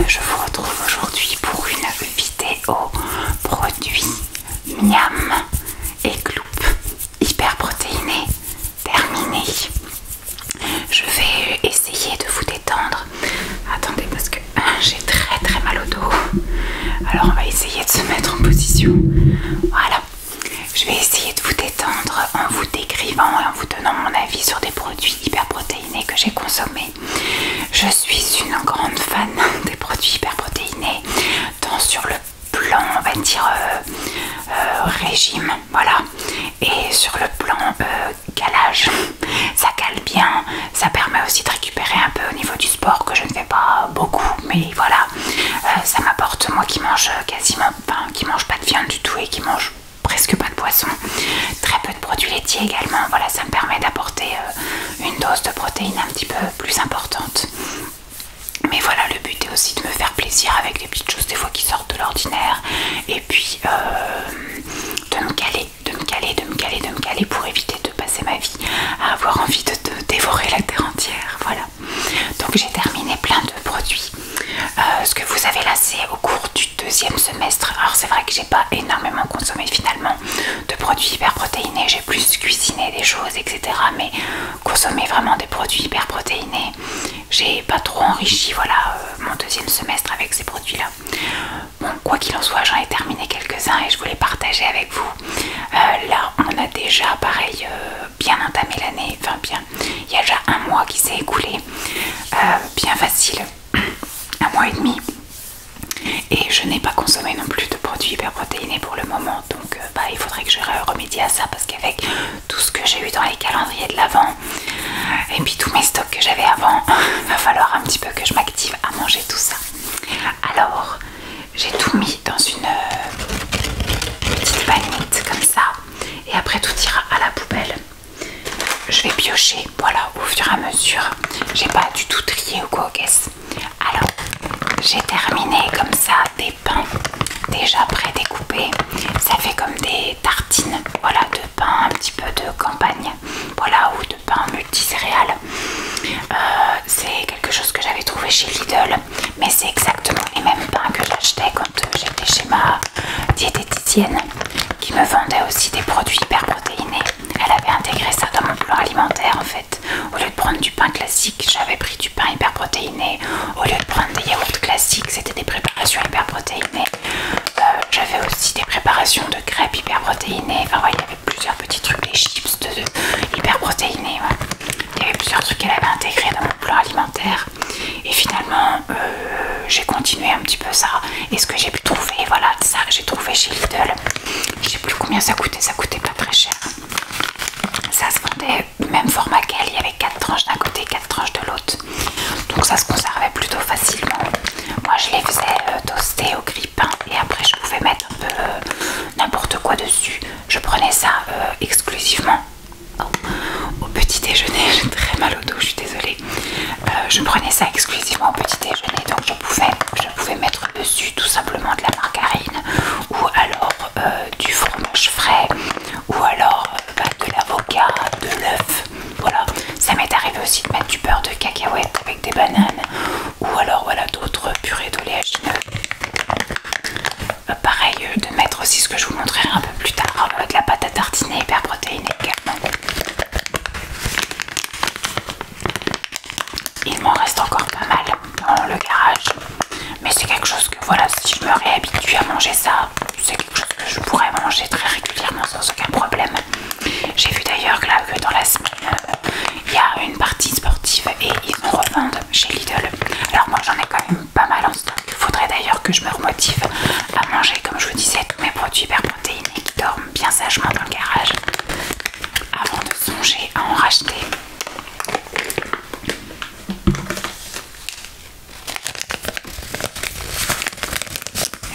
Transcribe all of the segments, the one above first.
je vous retrouve aujourd'hui pour une vidéo produit Miam et Gloop hyper protéiné terminé. Je vais essayer de vous détendre. Attendez parce que j'ai très mal au dos. Alors on va essayer de se mettre en position. Voilà. Je vais essayer de vous détendre en vous décrivant et en vous donnant mon avis sur des produits hyper protéinés que j'ai consommés. Je suis une grande fan des produits hyper protéinés, tant sur le plan, on va dire, régime, voilà, et sur le plan calage. Ça cale bien, ça permet aussi de récupérer un peu au niveau du sport que je ne fais pas beaucoup, mais voilà, ça m'apporte, moi qui mange quasiment, enfin, qui mange pas de viande du tout et qui mange presque pas de poisson, très peu de produits laitiers également, voilà, ça me permet d'apporter une dose de protéines un petit peu plus importante. Mais voilà, le but est aussi de me faire plaisir avec des petites choses des fois qui sortent de l'ordinaire, et puis de me caler pour éviter de passer ma vie à avoir envie de dévorer la terre entière. Voilà, donc j'ai terminé plein de produits. Ce que vous avez là, c'est au cours du deuxième semestre. Alors c'est vrai que j'ai pas énormément consommé finalement de produits hyper protéinés, j'ai plus cuisiné des choses, etc. Mais consommer vraiment des produits hyper protéinés, j'ai pas trop enrichi, voilà, mon deuxième semestre avec ces produits là. Bon, quoi qu'il en soit, j'en ai terminé quelques-uns et je voulais partager avec vous. Là on a déjà pareil bien entamé l'année, enfin bien, il y a déjà un mois qui s'est écoulé, bien facile, un mois et demi, et je n'ai pas consommé non plus de produits hyper protéinés pour le moment, donc il faudrait que je remédie à ça, parce qu'avec tout ce que j'ai eu dans les calendriers de l'avant et puis tous mes stocks que j'avais avant, va falloir un petit peu que je m'active à manger tout ça. Alors j'ai tout mis dans une petite bagnette comme ça, et après tout ira à la poubelle. Je vais piocher, voilà, au fur et à mesure. J'ai pas du tout trié ou quoi aux caisses. Alors j'ai terminé comme ça des pains déjà pré-découpés. Ça fait comme des tartines, voilà, de pain un petit peu de campagne, voilà, ou de pain multicéréales. C'est quelque chose que j'avais trouvé chez Lidl, mais c'est exactement les mêmes pains que j'achetais quand j'étais chez ma diététicienne, qui me vendait aussi des produits hyper protéinés. Elle avait intégré ça dans mon plan alimentaire en fait. Au lieu de prendre du pain classique, j'avais pris du pain hyper protéiné. Au lieu de prendre des yaourts classiques, c'était des préparations hyper protéinées. J'avais aussi des préparations de crêpes hyper protéinées. Enfin voilà, il y avait plusieurs petits trucs, les chips hyper protéinés. Ouais. Il y avait plusieurs trucs qu'elle avait intégrés dans mon plan alimentaire. Et finalement, j'ai continué un petit peu ça. Et ce que j'ai pu trouver, voilà, ça j'ai trouvé chez Lidl. Je sais plus combien ça coûtait pas très cher. Ça se vendait même format qu'elle, il y avait 4 tranches d'un côté, 4 tranches de l'autre. Donc ça se conservait plutôt facilement. Moi je les faisais toaster au grille-pain et après je pouvais mettre un peu n'importe quoi dessus. Je prenais ça exclusivement au petit déjeuner. J'ai très mal au dos, je suis désolée. Je prenais ça exclusivement au petit déjeuner, donc je pouvais mettre dessus tout simplement de la margarine, ou alors du fromage frais, ou alors de l'avocat, de l'œuf. Voilà, ça m'est arrivé aussi de mettre du beurre de cacahuète avec des bananes, ou alors voilà, d'autres purées d'oléagineux. Pareil, de mettre aussi ce que je vous montrerai un peu plus tard, de la pâte à tartiner hyper protéinée également. Il m'en reste encore pas mal dans le garage, mais c'est quelque chose que voilà, si je me réhabitue à manger ça, c'est quelque chose que je pourrais manger très régulièrement sans aucun problème. J'ai vu d'ailleurs que là, que dans la semaine, il y a une partie sportive et ils en revendent chez Lidl. Alors moi j'en ai quand même pas mal en stock. Il faudrait d'ailleurs que je me remotive à manger, comme je vous disais, tous mes produits hyper protéinés qui dorment bien sagement dans le garage avant de songer à en racheter.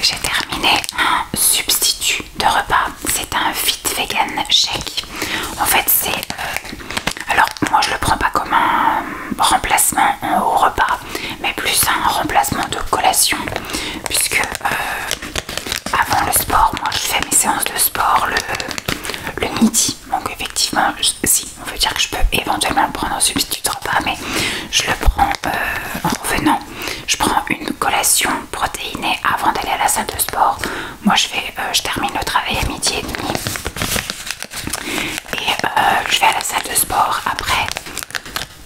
J'ai terminé un substitut de repas. C'est un Fit Vegan Shake. En fait, c'est... alors, moi, je le prends pas comme un remplacement au repas, mais plus un remplacement de collation. Puisque avant le sport, moi, je fais mes séances de sport le midi. Donc, effectivement, si, on veut dire que je peux éventuellement le prendre en substitut de repas, mais je le prends en revenant. Je prends une collation avant d'aller à la salle de sport. Moi je termine le travail à midi et demi. Et je vais à la salle de sport après,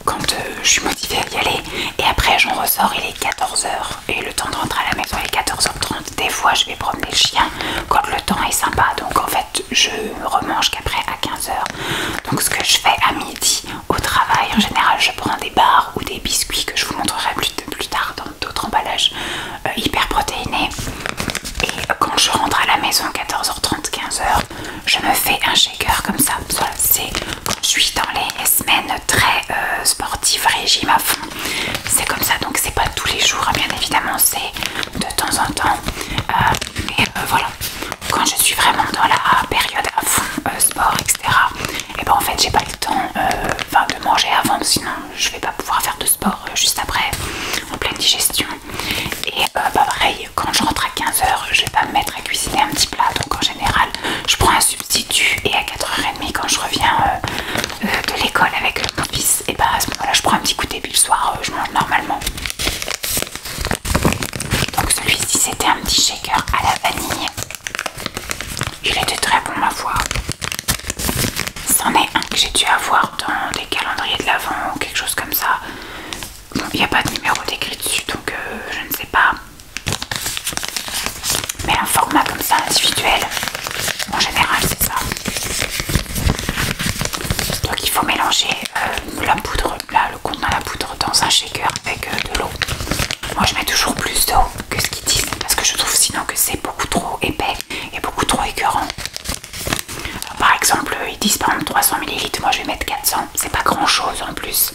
quand je suis motivée à y aller. Et après j'en ressors, il est 14 h. Et le temps de rentrer à la maison il est 14 h 30. Des fois je vais promener le chien quand le temps est sympa. Donc en fait je remange qu'après à 15 h. Donc ce que je fais à midi au travail, en général je prends des barres ou des biscuits que je vous montrerai plus tard dans d'autres emballages hyper protéinés. Et quand je rentre à la maison 14 h 30, 15 h, je me fais un shaker comme ça. Voilà, c'est quand je suis dans les semaines très sportives, régime à fond. C'est comme ça, donc c'est pas tous les jours, hein, bien évidemment, c'est de temps en temps. Mais voilà, quand je suis vraiment dans la période à fond sport, etc. Et ben en fait j'ai pas le temps de manger avant, sinon je vais pas pouvoir faire de sport juste après, en pleine digestion. Et pareil, quand je rentre à 15 h, je vais pas me mettre à cuisiner un petit plat, donc en général je prends un substitut et à 4 h 30 quand je reviens de l'école avec mon fils, et à ce moment-là je prends un petit goûter, puis le soir je mange normalement. Donc celui-ci c'était un petit shaker à la vanille. Il était très bon ma foi. C'en est un que j'ai dû avoir dans des calendriers de l'Avent ou quelque chose comme ça. Bon, il n'y a pas de numéro décrit dessus, donc je ne sais pas. Mais un format comme ça individuel, en général c'est ça. Donc il faut mélanger la poudre, là, le contenant à la poudre dans un shaker avec de l'eau. Moi je mets toujours plus d'eau que ce qu'ils disent parce que je trouve sinon que c'est beaucoup trop épais et beaucoup trop écœurant. Alors, par exemple ils disent par exemple 300 ml, moi je vais mettre 400, c'est pas grand chose en plus,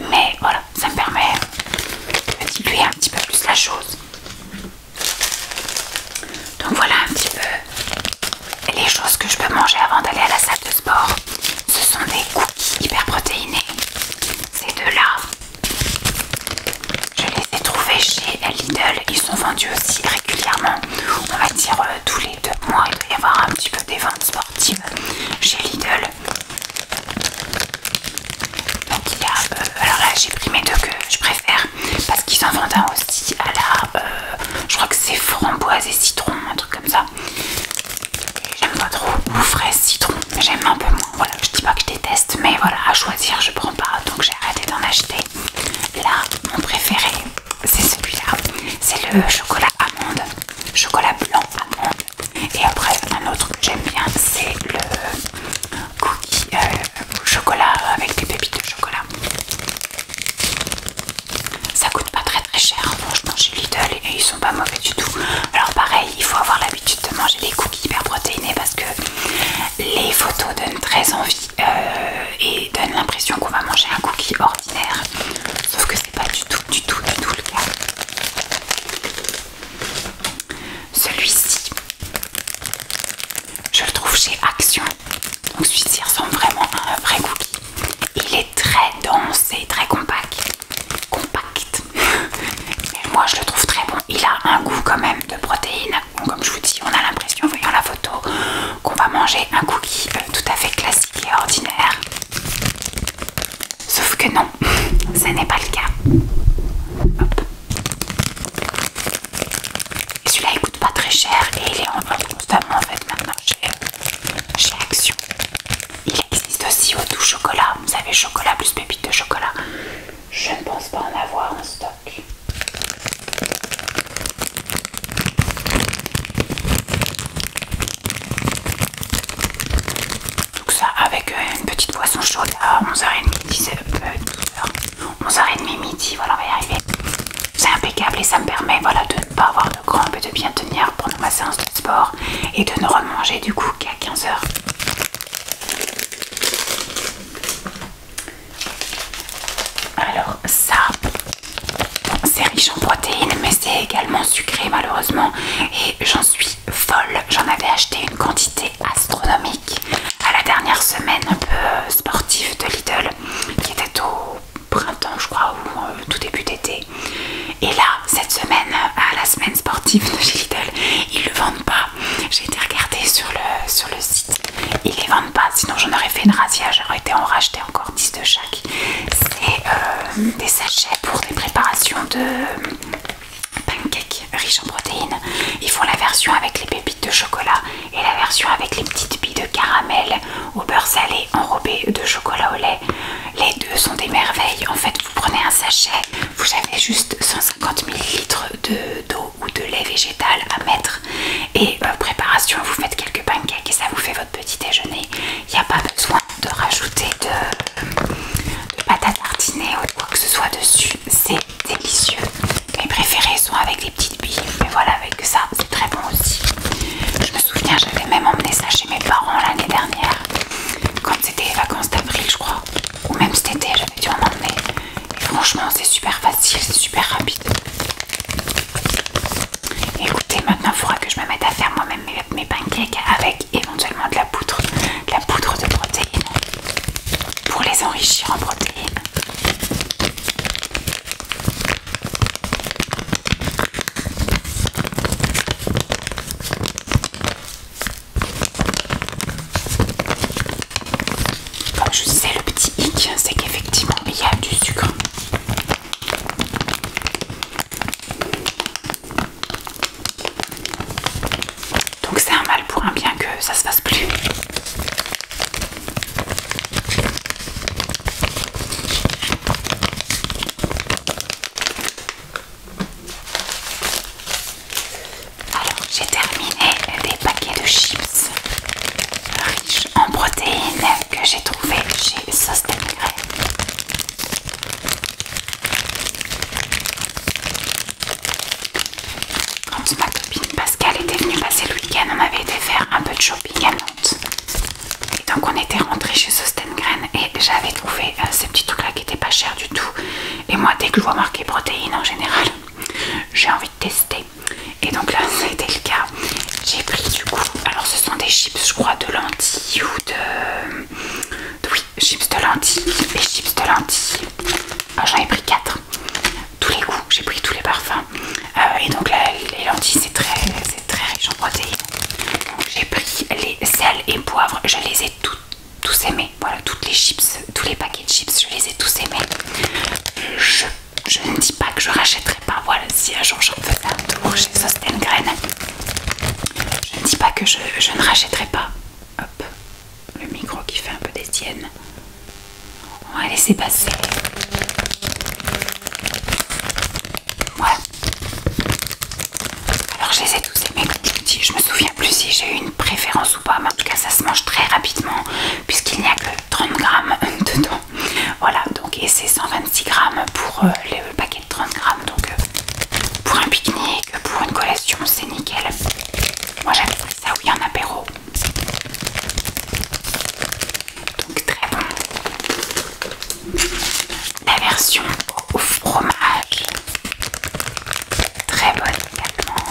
mais voilà, ça me permet de diluer un petit peu plus la chose. Donc voilà un petit peu les choses que je peux manger avant d'aller à la salle de sport. Ce sont des cookies hyper protéinés. Ces deux-là, je les ai trouvés chez Lidl. Ils sont vendus aussi régulièrement. On va dire tous les 2 mois, il doit y avoir un petit peu des ventes sportives chez Lidl. Donc il y a... alors là j'ai pris mes deux que je préfère parce qu'ils en vendent un aussi à la... je crois que c'est framboise et citron, un truc comme ça. J'aime pas trop, ou fraise citron, mais j'aime un peu moins. Voilà, je dis pas que je déteste, mais voilà, à choisir je prends pas, donc j'ai arrêté d'en acheter. Là, mon préféré, c'est celui-là, c'est le chocolat amande, chocolat blanc amande. Et après, un autre que j'aime bien, c'est le cookie au chocolat avec des pépites de chocolat. Ça coûte pas très très cher, franchement, chez Lidl, et ils sont pas mauvais du tout. Alors pareil, il faut avoir l'habitude de manger des cookies hyper protéinés parce que les photos donnent très envie et donnent l'impression qu'on va manger un cookie ordinaire, sauf que c'est pas du tout le cas. Celui-ci, je le trouve chez Action, donc celui-ci ressemble vraiment à un vrai cookie. Il est très dense et très compact. Mais moi je le trouve très bon. Il a un goût quand même de protéines. Bon, comme je vous dis, on a l'impression en voyant la photo qu'on va manger un cookie tout à fait classique et ordinaire. Sauf que non, ce n'est pas le cas. Hop. Et celui-là il coûte pas très cher et il est en vente constamment en fait maintenant chez Action. Il existe aussi au doux chocolat. Vous savez, chocolat plus pépites de chocolat. Je ne pense pas en avoir en stock. Donc ça avec une petite boisson chaude à 11h30, 11h30 midi, voilà, on va y arriver. C'est impeccable et ça me permet voilà, de ne pas avoir de crampes et de bien tenir pendant ma séance de sport et de ne remanger du coup qu'à 15 h. Alors ça, c'est riche en protéines mais c'est également sucré malheureusement et j'en suis folle. J'en avais acheté une quantité astronomique à la dernière semaine un peu sportive de Lidl qui était au printemps je crois ou tout début d'été. Et là cette semaine, à la semaine sportive de chez Lidl, ils le vendent pas. J'ai été regarder sur le site, ils les vendent pas, sinon j'en aurais fait une razzia, j'aurais été en racheter encore 10 de chaque. C'est des sachets pour des préparations de pancakes riches en protéines au beurre salé enrobé de chocolat au lait. Les deux sont des merveilles. En fait, vous prenez un sachet, vous avez juste 150 ml d'eau ou de lait végétal à mettre. Et préparation, vous faites quelques pancakes et ça vous fait votre petit déjeuner. Il n'y a pas besoin de rajouter de pâte à tartiner ou quoi que ce soit dessus. C'est délicieux. Mes préférés sont avec des petites billes, mais voilà, avec ça, c'est très bon aussi. Je me souviens, j'avais même emmené ça chez mes parents l'année dernière, quand c'était les vacances d'avril, je crois, ou même cet été, j'avais dû en emmener. Et franchement, c'est super facile, c'est super rapide. Et écoutez, maintenant, il faudra que je me mette à faire moi-même mes pancakes avec éventuellement de la poudre de protéines pour les enrichir en protéines. Comme je disais, le petit hic, c'est qu'effectivement, il y a du sucre. Donc c'est un mal pour un bien que ça se fasse plus. Alors j'ai terminé des paquets de chips riches en protéines que j'ai trouvé chez Sosten Grain. Quand ma copine Pascal était venue passer le week-end, on avait été faire un peu de shopping à Nantes. Et donc on était rentré chez Sosten Grain et j'avais trouvé ces petits trucs là qui étaient pas chers du tout. Et moi, dès que je vois marqué protéines en général, j'ai envie de tester. Et donc là, ça a été le cas. J'ai pris du coup, alors ce sont des chips, je crois, de lentilles ou oui, chips de lentilles et chips de lentilles. J'en ai pris 4. Tous les goûts, j'ai pris tous les parfums. Et donc là, les lentilles, c'est très riche en protéines. Donc j'ai pris les sels et poivres, je les ai tous aimés. Voilà, toutes les chips, tous les paquets de chips, je les ai tous aimés. Je ne dis pas que je rachèterai pas. Voilà, si un jour j'en faisais un tour chez Sosten Grain, je ne dis pas que je ne rachèterai pas. Hop, le micro qui fait un peu des siennes. On va laisser passer. Voilà. Alors je les ai tous aimés, comme je vous dis. Je me souviens plus si j'ai eu une préférence ou pas, mais en tout cas ça se mange très rapidement puisqu'il n'y a que 30 grammes dedans. Voilà, donc et c'est 126 grammes pour le paquet de 30 grammes. Donc pour un pique-nique, pour une collation, c'est nickel. Moi j'avais pris ça, oui, en apéro. Donc très bon. La version au fromage, très bonne également.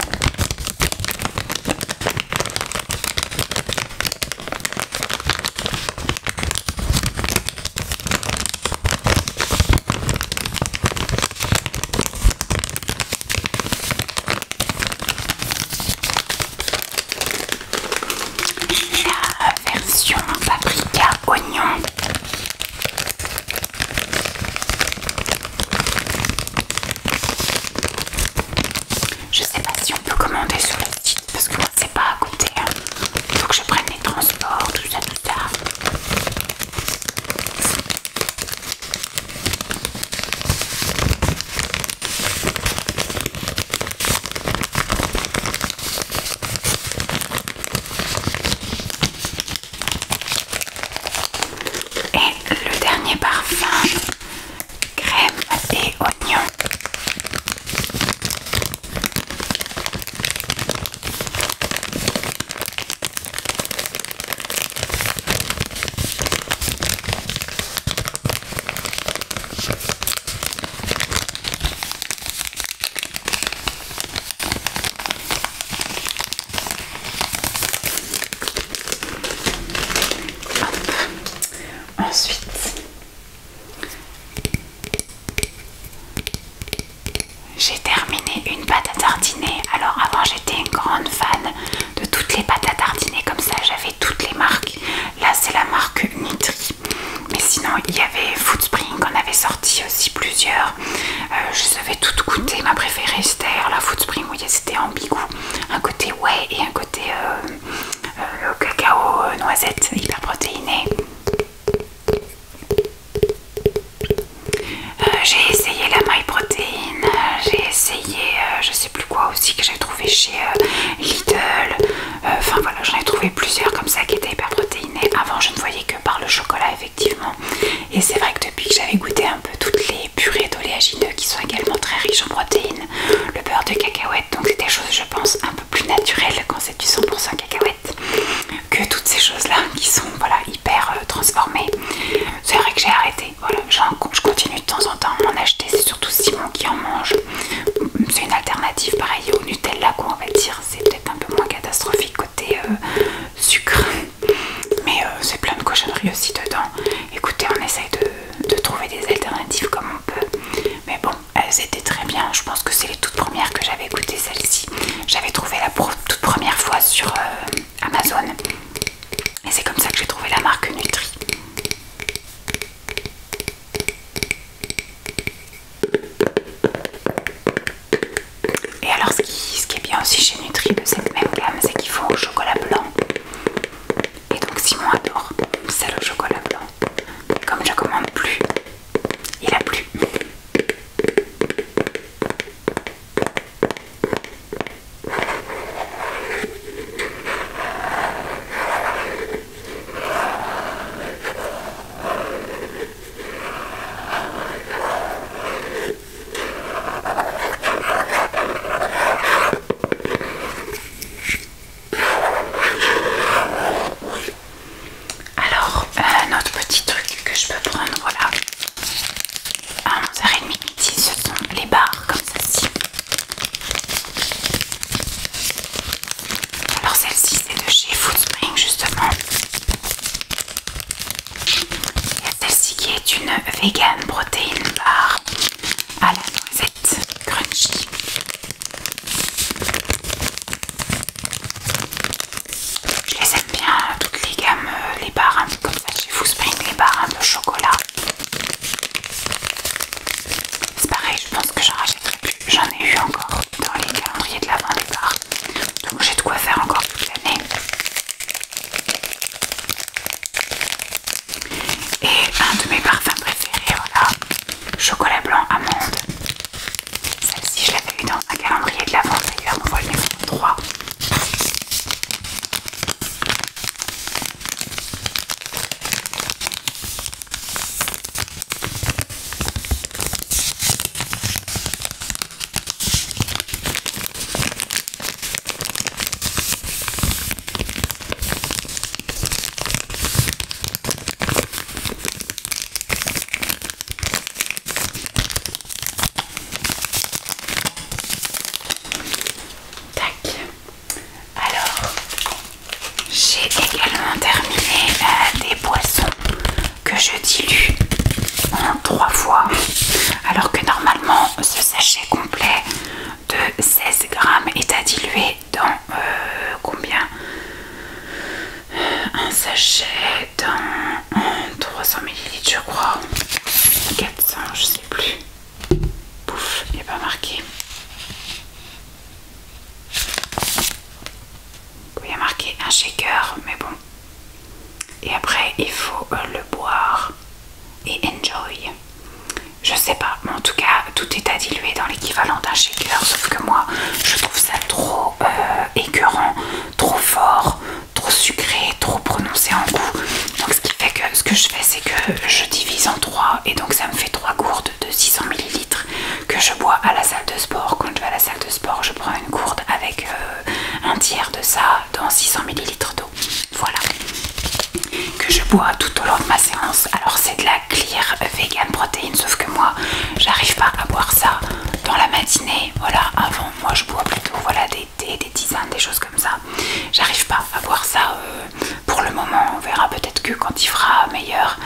La version paprika oignon. Et c'est vrai que depuis que j'avais goûté un peu toutes les purées d'oléagineux qui sont également très riches en protéines, le beurre de cacahuète, donc c'est des choses je pense un peu plus naturelles quand c'est du 100% cacahuète que toutes ces choses là qui sont voilà hyper transformées. C'est vrai que j'ai arrêté, voilà, je continue de temps en temps à en acheter, c'est surtout Simon qui en mange. C'est une alternative pareil au Nutella quoi, on va dire, c'est peut-être un peu moins catastrophique côté sucre, mais c'est plein de cochonneries aussi dedans. Écoutez, on essaye de trouver des alternatives comme on peut, mais bon, elles étaient très bien. Je pense que c'est les toutes premières que j'avais goûté, celle-ci j'avais trouvé la toute première fois sur Amazon, et c'est comme ça que j'ai trouvé la marque Nutri. Et alors ce qui est bien aussi chez Nutri de cette même gamme, c'est qu'ils font au chocolat blanc. Et donc Simon adore celle au chocolat blanc. Comme je commande plus, il a plus. Alors, un autre petit truc que je peux prendre, voilà, à 11h30 midi, ce sont les barres comme ceci. Alors celle-ci c'est de chez Foodspring justement. Il y a celle-ci qui est une vegan protein bar à la noisette crunchy. Je les aime bien, toutes les gammes, les barres un peu comme ça chez Foodspring, les barres un peu chocolat. C'est pareil, je pense que j'en rachèterai plus. J'en ai eu encore dans les calendriers de l'Avent des barres. Donc j'ai de quoi faire encore toute l'année. Et un de mes parfums préférés, voilà, chocolat blanc amande. Celle-ci je l'avais eu dans un calendrier de l'Avent d'ailleurs, on voit le numéro 3. Tac. Alors, j'ai également terminé des boissons que je dilue en 3 fois, alors que normalement ce sachet complet de 16 grammes est à diluer dans combien? Un sachet dans 300 ml je crois, 400 je sais plus. Pouf, il n'est pas marqué. Il y a marqué un shaker, mais bon. Et après, il faut le boire et enjoy. Je sais pas, mais en tout cas, tout est à diluer dans l'équivalent d'un shaker. Sauf que moi, je trouve ça trop écœurant, trop fort, trop sucré, trop prononcé en goût. Donc, ce qui fait que ce que je fais, c'est que je divise en 3 et donc ça me fait 3 gourdes de 600 ml que je bois à la salle de sport. Quand je vais à la salle de sport, je prends une gourde avec un tiers de ça dans 600 ml d'eau. Voilà. Que je bois tout au long de ma séance. Alors c'est de la clear vegan protéine, sauf que moi j'arrive pas à boire ça dans la matinée. Voilà, avant moi je bois plutôt voilà des thés, des tisanes, des choses comme ça. J'arrive pas à boire ça pour le moment. On verra peut-être que quand il fera meilleur,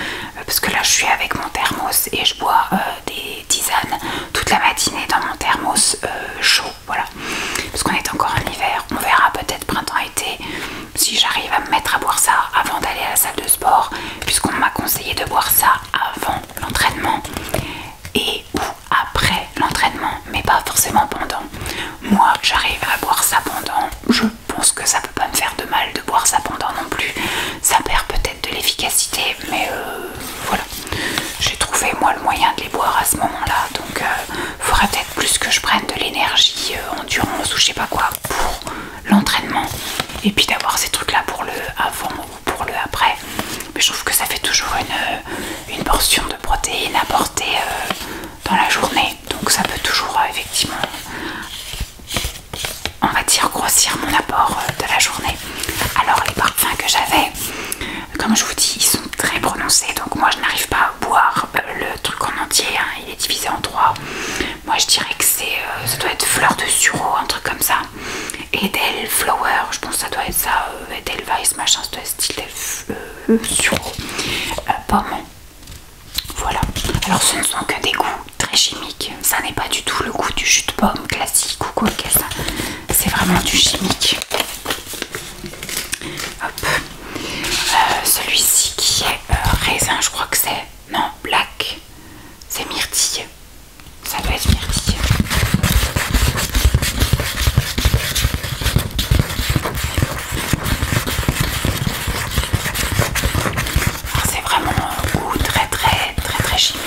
parce que là je suis avec mon thermos et je bois des tisanes toute la matinée dans mon thermos chaud. Voilà, parce qu'on est encore en hiver. On verra peut-être printemps-été si j'arrive à me mettre à boire ça avant d'aller à la salle de sport, puisqu'on m'a conseillé de boire ça avant l'entraînement et ou après l'entraînement, mais pas forcément pendant. Moi j'arrive à boire ça pendant. Je pense que ça peut pas me faire de mal de boire ça pendant non plus. Ça perd peut-être de l'efficacité, mais voilà, j'ai trouvé moi le moyen de les boire à ce moment là. Donc faudrait peut-être plus que je prenne de l'énergie endurance ou je sais pas quoi pour l'entraînement, et puis d'avoir ces trucs là pour le avant ou pour le après. Mais je trouve que ça fait toujours une portion divisé en trois. Moi je dirais que ça doit être fleur de sureau, un truc comme ça. Edelflower, je pense que ça doit être ça. Edelweiss, machin, ça doit être style sureau. Pomme. Voilà. Alors ce ne sont que des goûts très chimiques. Ça n'est pas du tout le goût du jus de pomme classique ou quoi que ça. C'est vraiment du chimique. Hop. Celui-ci qui est raisin, je crois que c'est... Non, black. C'est myrtille. Ça doit être myrtille. C'est vraiment un goût très chimique.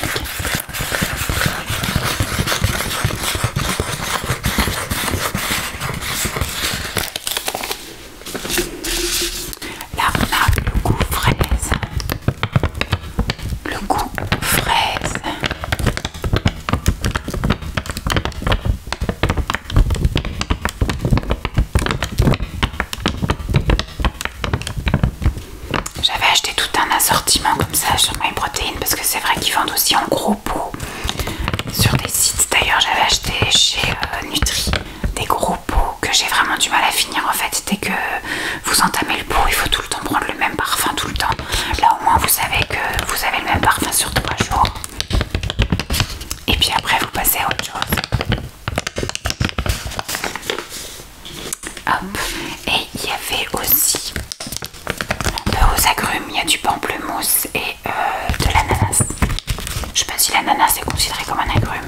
Là on a le goût fraise. Le goût fraise. J'avais acheté tout un assortiment comme ça sur MyProtein parce que c'est vrai qu'ils vendent aussi en gros pots sur des sites. D'ailleurs j'avais acheté chez Nutri des gros pots que j'ai vraiment du mal à finir en fait. Dès que vous entamez le pot, il faut tout le temps prendre le même parfum tout le temps. Là au moins vous savez que vous avez le même parfum sur 3 jours. Et puis après vous passez à autre chose. Hop. Et il y avait aussi un peu aux agrumes, il y a du pamplemousse et de l'ananas. Je sais pas si l'ananas est considéré comme un agrume.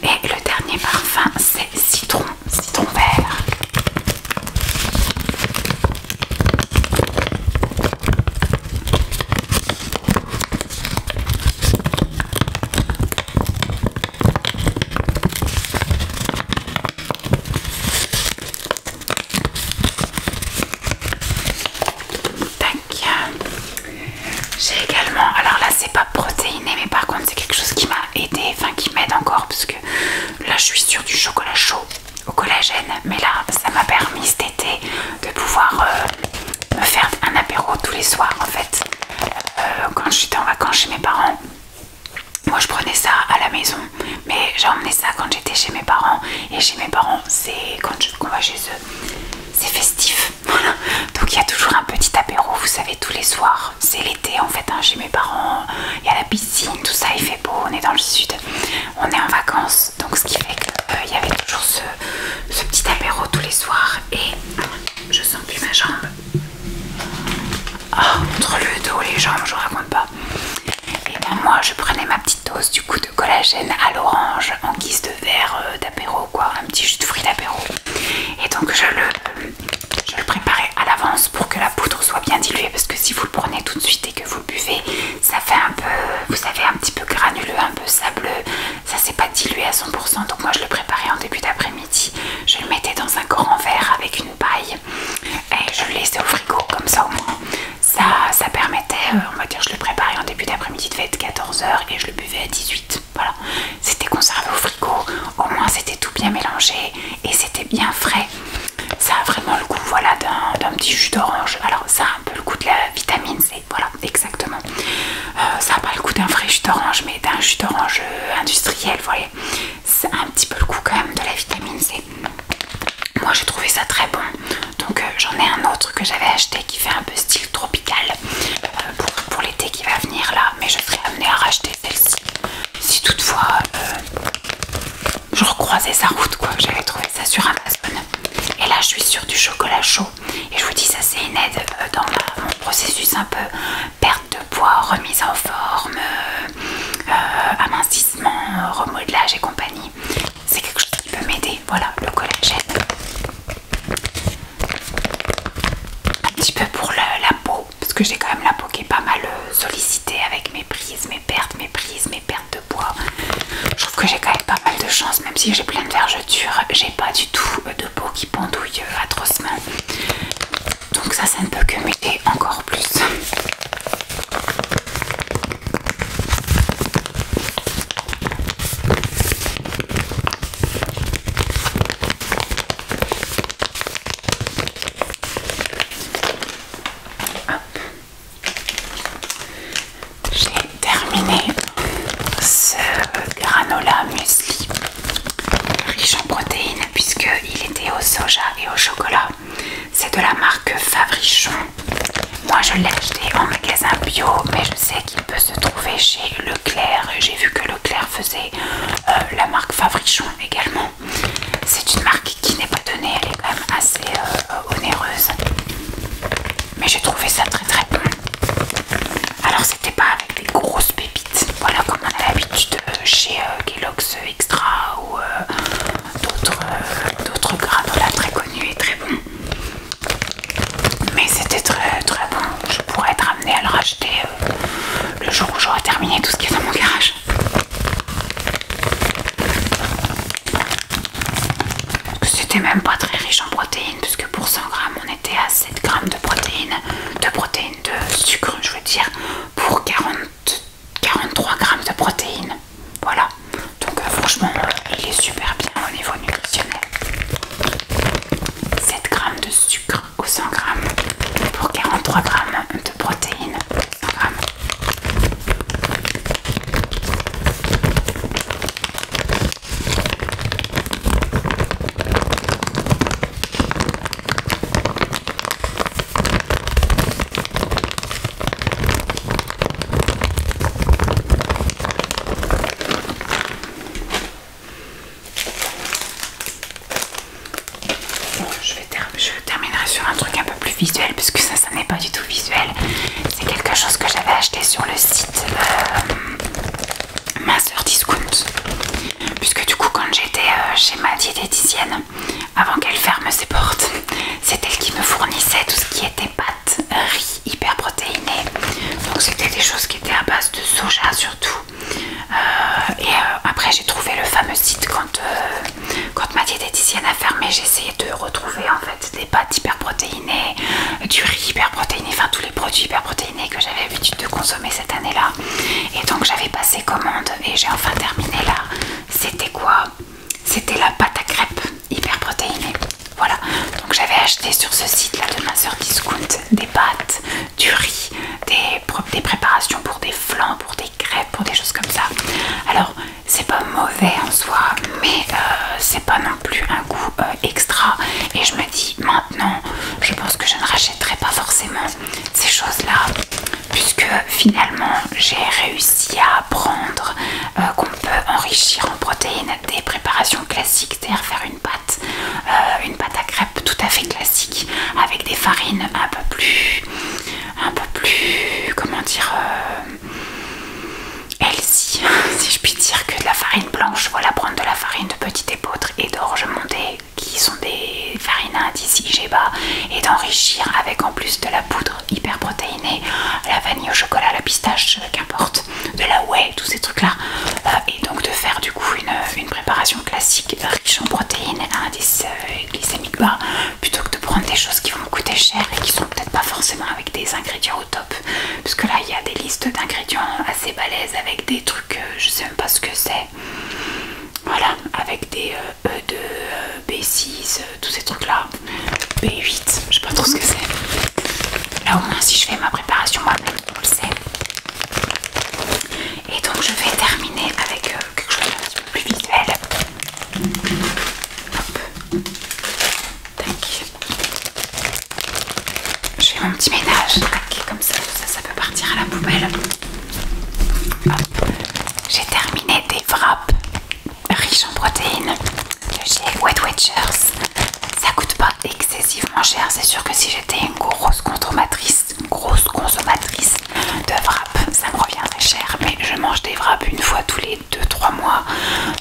Et le dernier parfum c'est citron vert. J'ai également, alors là c'est pas protéiné mais par contre c'est quelque chose qui m'a aidé, enfin qui m'aide encore parce que là je suis sur du chocolat chaud au collagène, mais là ça m'a permis cet été de pouvoir me faire un apéro tous les soirs en fait. Quand j'étais en vacances chez mes parents, moi je prenais ça à la maison, mais j'ai emmené ça quand j'étais chez mes parents, et chez mes parents c'est quand on va chez eux, c'est festif. Voilà. Donc il y a toujours un petit apéro, vous savez, tous les soirs. C'est l'été en fait, hein, chez mes parents. Il y a la piscine, tout ça, il fait beau, on est dans le sud. On est en vacances, donc ce qui fait qu'il y avait toujours ce petit apéro tous les soirs. Et je sens plus ma jambe. Oh, entre le dos et les jambes, je vous raconte pas. Et bien moi je prenais ma petite dose du coup de collagène à l'orange en guise de verre d'apéro, quoi, un petit jus de fruits d'apéro. Et donc je le préparais à l'avance pour que la poudre soit bien diluée, parce que si vous le prenez tout de suite et que vous le buvez, ça fait un peu, vous savez, un petit peu granuleux, un peu sableux, ça s'est pas dilué à 100%. Donc moi je le préparais en début d'après-midi, je le mettais dans un grand verre avec une paille et je le laissais au frigo, comme ça au moins ça permettait, on va dire, je le préparais en début d'après-midi, devait être 14 h et je le buvais à 18. Voilà, c'était conservé au frigo, au moins c'était tout bien mélangé et c'était bien frais. Ça a vraiment le goût, voilà, d'un petit jus d'orange. Alors ça a un peu le goût de la vitamine C, voilà, exactement. Ça n'a pas le goût d'un vrai jus d'orange, mais d'un jus d'orange industriel, vous voyez. C'est un petit peu le goût quand même de la vitamine C. Moi j'ai trouvé ça très bon, donc j'en ai un autre que j'avais acheté qui fait un peu style tropical pour l'été qui va venir là, mais je serais amenée à racheter celle-ci si toutefois je recroisais sa route, quoi. J'avais trouvé ça sur Amazon et là je suis sur du chocolat chaud et je vous dis, ça c'est une aide dans mon processus un peu perte de poids, remise en forme, amincissement, remodelage et compagnie. C'est quelque chose qui peut m'aider, voilà, le collagène. Un petit peu pour la peau, parce que j'ai quand même la peau qui est pas mal sollicitée avec mes prises, mes pertes de poids. Je trouve que j'ai quand même pas mal de chance, même si j'ai plein de vergetures, j'ai pas du tout de peau qui pendouille atrocement. Donc ça ne peut que m'aider encore mais j'ai trouvé ça très très bon. Alors c'était pas avec des grosses pépites, voilà, comme on a l'habitude chez Kellogg's Extra ou d'autres granolas très connus et très bons. Mais c'était très très bon. Je pourrais être amenée à le racheter le jour où j'aurai terminé tout ce qui est dans mon garage. C'était même pas très riche en protéines, puisque pour 100 grammes on était à 7 grammes de protéines, de sucre, je veux dire, pour 43 grammes de protéines. Voilà, donc franchement il est super bien au niveau nutritionnel. 7 grammes de sucre aux 100 grammes pour 43 grammes de protéines. 100 grammes. Je terminerai sur un truc un peu plus visuel, parce que ça n'est pas du tout visuel. C'est quelque chose que j'avais acheté sur le site Minceur Discount, puisque du coup quand j'étais chez ma diététicienne, avant qu'elle ferme ses portes, c'est elle qui me fournissait tout ce qui était pâtes, riz hyper protéiné. Donc c'était des choses qui étaient à base de soja surtout. Après j'ai trouvé le fameux site quand ma diététicienne a fermé. J'ai essayé de retrouver en fait des pâtes hyper protéinées, du riz hyper protéiné, enfin tous les produits hyper protéinés que j'avais l'habitude de consommer cette année-là. Et donc j'avais passé commande et j'ai enfin terminé là. C'était quoi? C'était la pâte à crêpes hyper protéinée. Voilà, donc j'avais acheté sur ce site là de Minceur Discount des pâtes, du riz, des préparations pour des flans, pour des crêpes, pour des choses comme ça. Alors c'est pas mauvais en soi, mais c'est pas non plus un goût extra. Et je me dis maintenant, je pense que je ne rachèterai pas forcément ces choses là, puisque finalement j'ai réussi à apprendre qu'on peut enrichir en protéines des préparations classiques, c'est-à-dire faire une pâte à crêpes tout à fait classique avec des farines un peu plus comment dire, healthy, si je puis dire, que de la farine blanche. Voilà, prendre de la farine de petit épeautre et d'orge montée, qui sont des farines à indice IGBA, et d'enrichir avec en plus de la poudre hyper protéinée, la vanille au chocolat, la pistache, qu'importe, de la whey, tous ces trucs là, et donc de faire du coup une préparation classique riche en protéines à indice glycémique bas, plutôt que de prendre des choses qui vont me coûter cher et qui sont peut-être pas forcément avec des ingrédients au top, parce que là il y a des listes d'ingrédients assez balèzes avec des trucs, je sais même pas ce que c'est, voilà, avec des E2, B6, tous ces trucs là, B8, je sais pas trop ce que c'est. Là au moins si je fais ma préparation moi-même, on le sait. Et donc je vais terminer avec quelque chose d'un petit peu plus visuel. Hop. Tac. Je fais mon petit ménage, tac, comme ça peut partir à la poubelle. Hop. J'ai terminé des wraps riches en protéines de chez Weight Watchers. Ça coûte pas excessivement cher. C'est sûr que si j'étais une grosse consommatrice de wraps, ça me reviendrait cher, mais je mange des wraps une fois tous les 2-3 mois,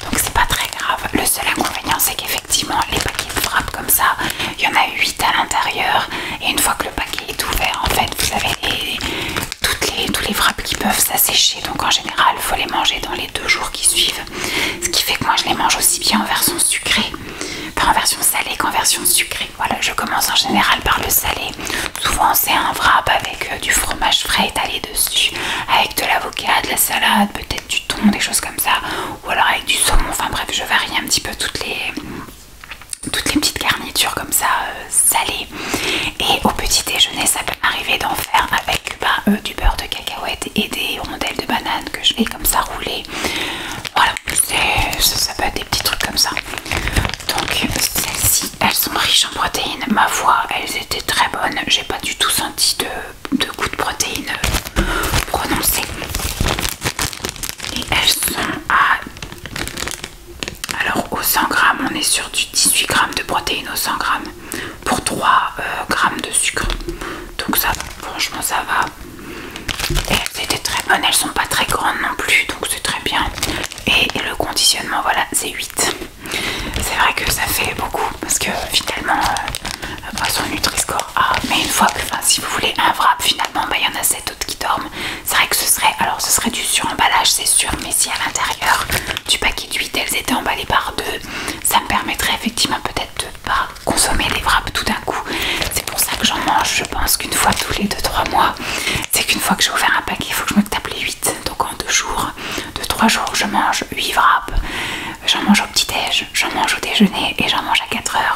donc c'est pas très grave. Le seul inconvénient, c'est qu'effectivement les paquets de wraps comme ça, il y en a 8 à l'intérieur, et une fois que le paquet est ouvert, en fait vous avez tous les wraps qui peuvent s'assécher, donc en général il faut les manger dans les 2 jours qui suivent, ce qui fait que moi je les mange aussi bien en version sucrée, pas en version salée qu'en version sucrée. Voilà, je commence en général par le salé. Souvent c'est un wrap avec du fromage frais étalé dessus, avec de l'avocat, de la salade, peut-être du thon, des choses comme ça, ou alors avec du saumon. Enfin bref, je varie un petit peu toutes les petites garnitures comme ça salées. Et au petit déjeuner, ça peut m'arriver d'en faire avec du beurre de cacahuète et des rondelles de banane que je vais comme ça rouler. Voilà, ça peut être des petits trucs comme ça. Donc celles-ci, elles sont riches en protéines. Ma foi, elles étaient très bonnes. J'ai pas du tout senti de goût de protéines prononcé. Et elles sont à... Alors au 100 grammes, on est sur du 18 grammes de protéines au 100 grammes pour 3 grammes de sucre. Donc ça va. bonnes, elles sont pas très grandes non plus, donc c'est très bien. Et le conditionnement, voilà, c'est 8. C'est vrai que ça fait beaucoup parce que finalement son Nutri-Score A, mais une fois que, enfin, si vous voulez un wrap, finalement il y en a 7 autres qui dorment. C'est vrai que ce serait, alors ce serait du sur-emballage c'est sûr, mais si à l'intérieur du paquet de 8 elles étaient emballées par 2, ça me permettrait effectivement peut-être de pas consommer les wraps tout d'un coup. C'est pour ça que j'en mange, je pense qu'une fois tous les 2-3 mois. C'est qu'une fois que j'ai ouvert un paquet, il faut que je me tape les 8. Donc en 2 jours, 2-3 jours, je mange 8 wraps. J'en mange au petit-déj, j'en mange au déjeuner et j'en mange à 4 heures.